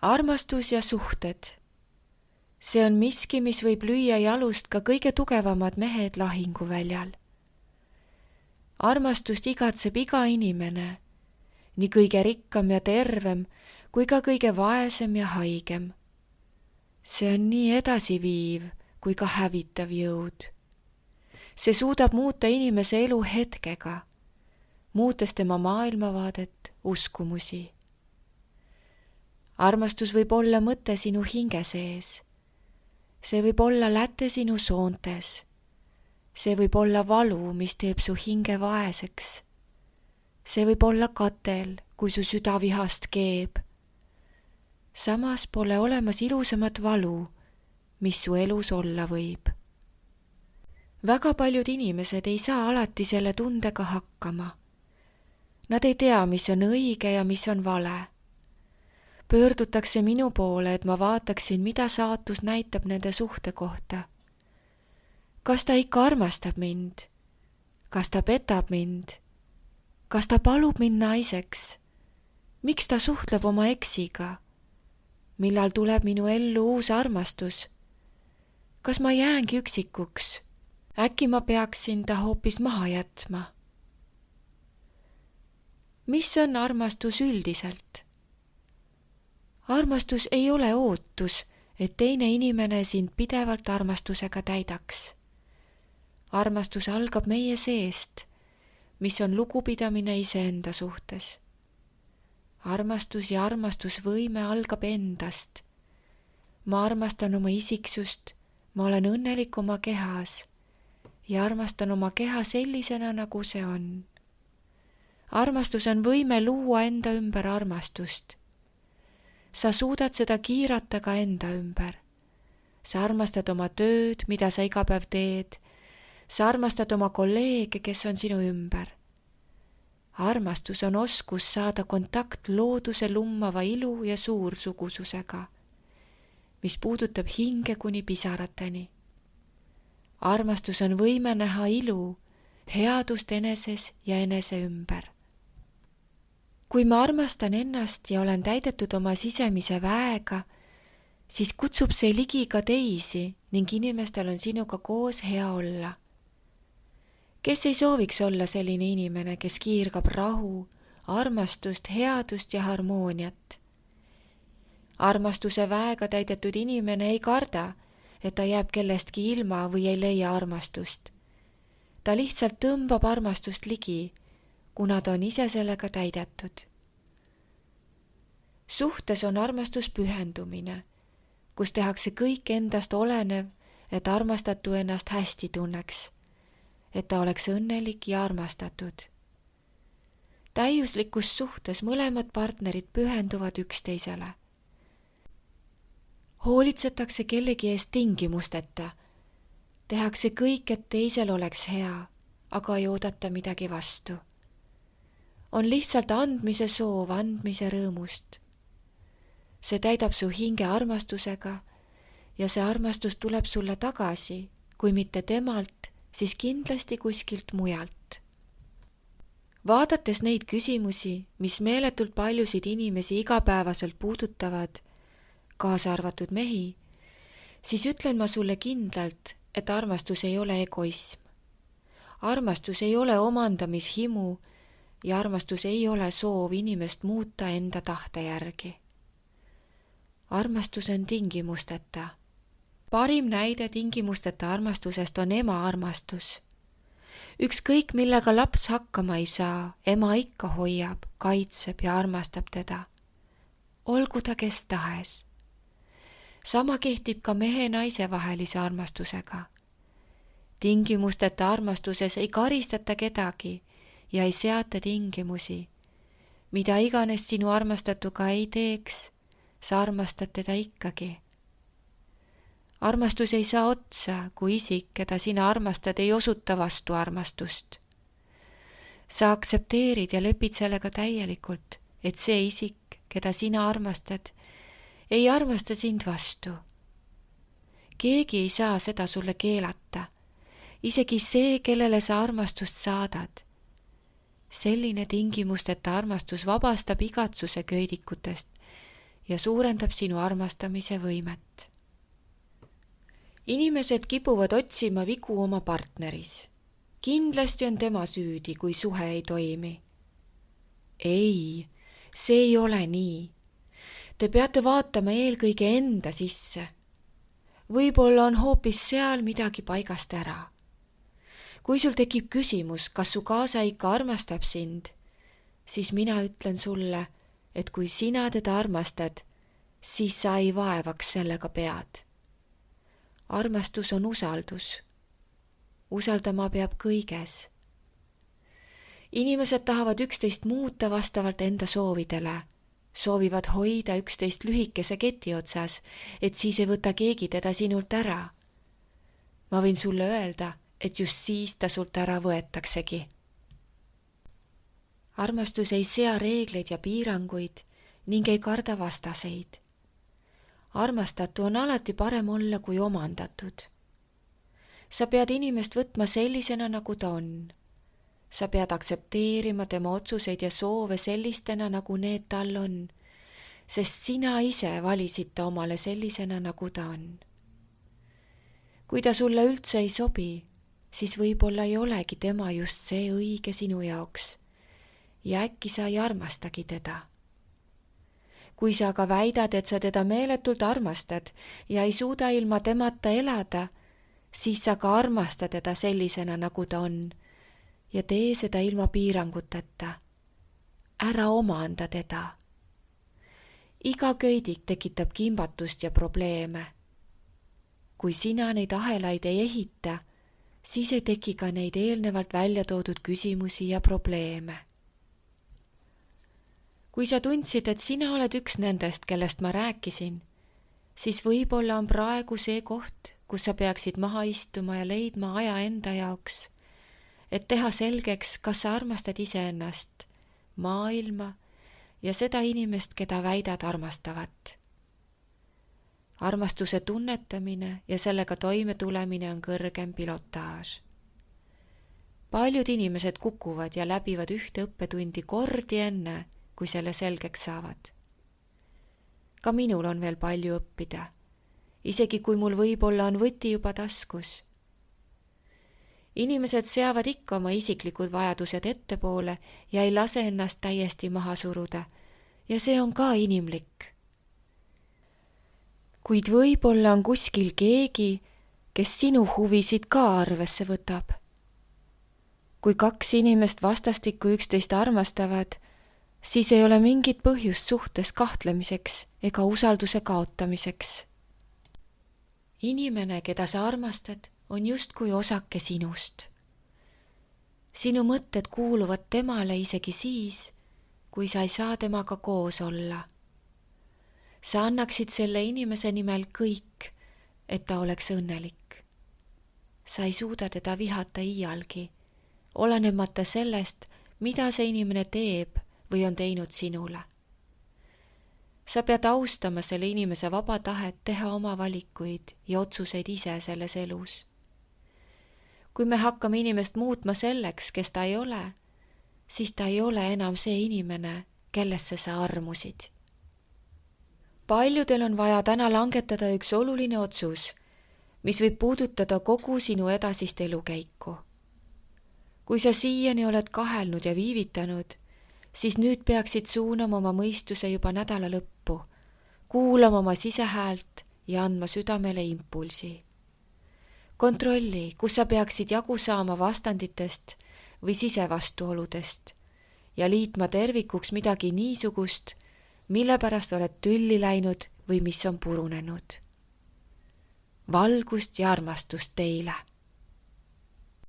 Armastus ja suhted. See on miski, mis võib lüüa jalust ka kõige tugevamad mehed lahinguväljal. Armastust igatseb iga inimene, nii kõige rikkam ja tervem kui ka kõige vaesem ja haigem. See on nii edasiviiv kui ka hävitav jõud. See suudab muuta inimese elu hetkega, muutes tema maailmavaadet, uskumusi. Armastus võib olla mõte sinu hinge sees. See võib olla läte sinu soontes. See võib olla valu, mis teeb su hinge vaeseks. See võib olla katel, kui su süda vihast keeb. Samas pole olemas ilusamat valu, mis su elus olla võib. Väga paljud inimesed ei saa alati selle tundega hakkama. Nad ei tea, mis on õige ja mis on vale. Pöördutakse minu poole, et ma vaataksin, mida saatus näitab nende suhte kohta. Kas ta ikka armastab mind? Kas ta petab mind? Kas ta palub mind naiseks? Miks ta suhtleb oma eksiga? Millal tuleb minu ellu uus armastus? Kas ma jäängi üksikuks? Äkki ma peaksin ta hoopis maha jätma? Mis on armastus üldiselt? Armastus ei ole ootus, et teine inimene sind pidevalt armastusega täidaks. Armastus algab meie seest, mis on lugupidamine iseenda suhtes. Armastus ja armastusvõime algab endast. Ma armastan oma isiksust, ma olen õnnelik oma kehas ja armastan oma keha sellisena, nagu see on. Armastus on võime luua enda ümber armastust. Sa suudad seda kiirata ka enda ümber. Sa armastad oma tööd, mida sa iga päev teed. Sa armastad oma kolleege, kes on sinu ümber. Armastus on oskus saada kontakt looduse lummava ilu ja suursugususega, mis puudutab hinge kuni pisarateni. Armastus on võime näha ilu, headust eneses ja enese ümber. Kui ma armastan ennast ja olen täidetud oma sisemise väega, siis kutsub see ligi ka teisi ning inimestel on sinuga koos hea olla. Kes ei sooviks olla selline inimene, kes kiirgab rahu, armastust, headust ja harmooniat? Armastuse väega täidetud inimene ei karda, et ta jääb kellestki ilma või ei leia armastust. Ta lihtsalt tõmbab armastust ligi, kuna ta on ise sellega täidetud. Suhtes on armastus pühendumine, kus tehakse kõik endast olenev, et armastatu ennast hästi tunneks, et ta oleks õnnelik ja armastatud. Täiuslikus suhtes mõlemad partnerid pühenduvad üksteisele. Hoolitsetakse kellegi eest tingimusteta. Tehakse kõik, et teisel oleks hea, aga ei oodata midagi vastu. On lihtsalt andmise soov, andmise rõõmust. See täidab su hinge armastusega ja see armastus tuleb sulle tagasi, kui mitte temalt, siis kindlasti kuskilt mujalt. Vaadates neid küsimusi, mis meeletult paljusid inimesi igapäevaselt puudutavad, kaasa arvatud mehi, siis ütlen ma sulle kindlalt, et armastus ei ole egoism. Armastus ei ole omandamishimu ja armastus ei ole soov inimest muuta enda tahte järgi. Armastus on tingimusteta. Parim näide tingimusteta armastusest on ema armastus. Ükskõik millega laps hakkama ei saa, ema ikka hoiab, kaitseb ja armastab teda. Olgu ta kes tahes. Sama kehtib ka mehe-naise vahelise armastusega. Tingimusteta armastuses ei karistata kedagi ja ei seata tingimusi. Mida iganes sinu armastatuga ei teeks, sa armastad teda ikkagi. Armastus ei saa otsa, kui isik, keda sina armastad, ei osuta vastu armastust. Sa aktsepteerid ja lepid sellega täielikult, et see isik, keda sina armastad, ei armasta sind vastu. Keegi ei saa seda sulle keelata, isegi see, kellele sa armastust saadad. Selline tingimusteta armastus vabastab igatsuse köidikutest ja suurendab sinu armastamise võimet. Inimesed kipuvad otsima vigu oma partneris. Kindlasti on tema süüdi, kui suhe ei toimi. Ei, see ei ole nii. Te peate vaatama eelkõige enda sisse. Võib-olla on hoopis seal midagi paigast ära. Kui sul tekib küsimus, kas su kaasa ikka armastab sind, siis mina ütlen sulle, et kui sina teda armastad, siis sa ei vaevaks sellega pead. Armastus on usaldus. Usaldama peab kõiges. Inimesed tahavad üksteist muuta vastavalt enda soovidele. Soovivad hoida üksteist lühikese keti otsas, et siis ei võta keegi teda sinult ära. Ma võin sulle öelda, et just siis ta sult ära võetaksegi. Armastus ei sea reegleid ja piiranguid ning ei karda vastaseid. Armastatu on alati parem olla kui omandatud. Sa pead inimest võtma sellisena, nagu ta on. Sa pead aktsepteerima tema otsuseid ja soove sellistena, nagu need tal on, sest sina ise valisid ta omale sellisena, nagu ta on. Kui ta sulle üldse ei sobi, siis võib-olla ei olegi tema just see õige sinu jaoks ja äkki sa ei armastagi teda. Kui sa aga väidad, et sa teda meeletult armastad ja ei suuda ilma temata elada, siis sa ka armasta teda sellisena, nagu ta on ja tee seda ilma piiranguteta. Ära omanda teda. Iga köidik tekitab kimbatust ja probleeme. Kui sina neid ahelaid ei ehita, siis ei teki ka neid eelnevalt välja toodud küsimusi ja probleeme. Kui sa tundsid, et sina oled üks nendest, kellest ma rääkisin, siis võib-olla on praegu see koht, kus sa peaksid maha istuma ja leidma aja enda jaoks, et teha selgeks, kas sa armastad iseennast, maailma ja seda inimest, keda väidad armastavat. Armastuse tunnetamine ja sellega toime tulemine on kõrgem pilotaaž. Paljud inimesed kukuvad ja läbivad ühte õppetundi kordi enne, kui selle selgeks saavad. Ka minul on veel palju õppida, isegi kui mul võib-olla on võti juba taskus. Inimesed seavad ikka oma isiklikud vajadused ettepoole ja ei lase ennast täiesti maha suruda ja see on ka inimlik. Kuid võib-olla on kuskil keegi, kes sinu huvisid ka arvesse võtab. Kui kaks inimest vastastikku üksteist armastavad, siis ei ole mingit põhjust suhtes kahtlemiseks ega usalduse kaotamiseks. Inimene, keda sa armastad, on justkui osake sinust. Sinu mõtted kuuluvad temale isegi siis, kui sa ei saa temaga koos olla. Sa annaksid selle inimese nimel kõik, et ta oleks õnnelik. Sa ei suuda teda vihata iialgi, olenemata sellest, mida see inimene teeb või on teinud sinule. Sa pead austama selle inimese vaba tahet teha oma valikuid ja otsuseid ise selles elus. Kui me hakkame inimest muutma selleks, kes ta ei ole, siis ta ei ole enam see inimene, kellesse sa armusid. Paljudel on vaja täna langetada üks oluline otsus, mis võib puudutada kogu sinu edasist elukäiku. Kui sa siiani oled kahelnud ja viivitanud, siis nüüd peaksid suunama oma mõistuse juba nädala lõppu, kuulama oma sisehäält ja andma südamele impulsi. Kontrolli, kus sa peaksid jagu saama vastanditest või sisevastuoludest ja liitma tervikuks midagi niisugust, mille pärast oled tülli läinud või mis on purunenud. Valgust ja armastust teile!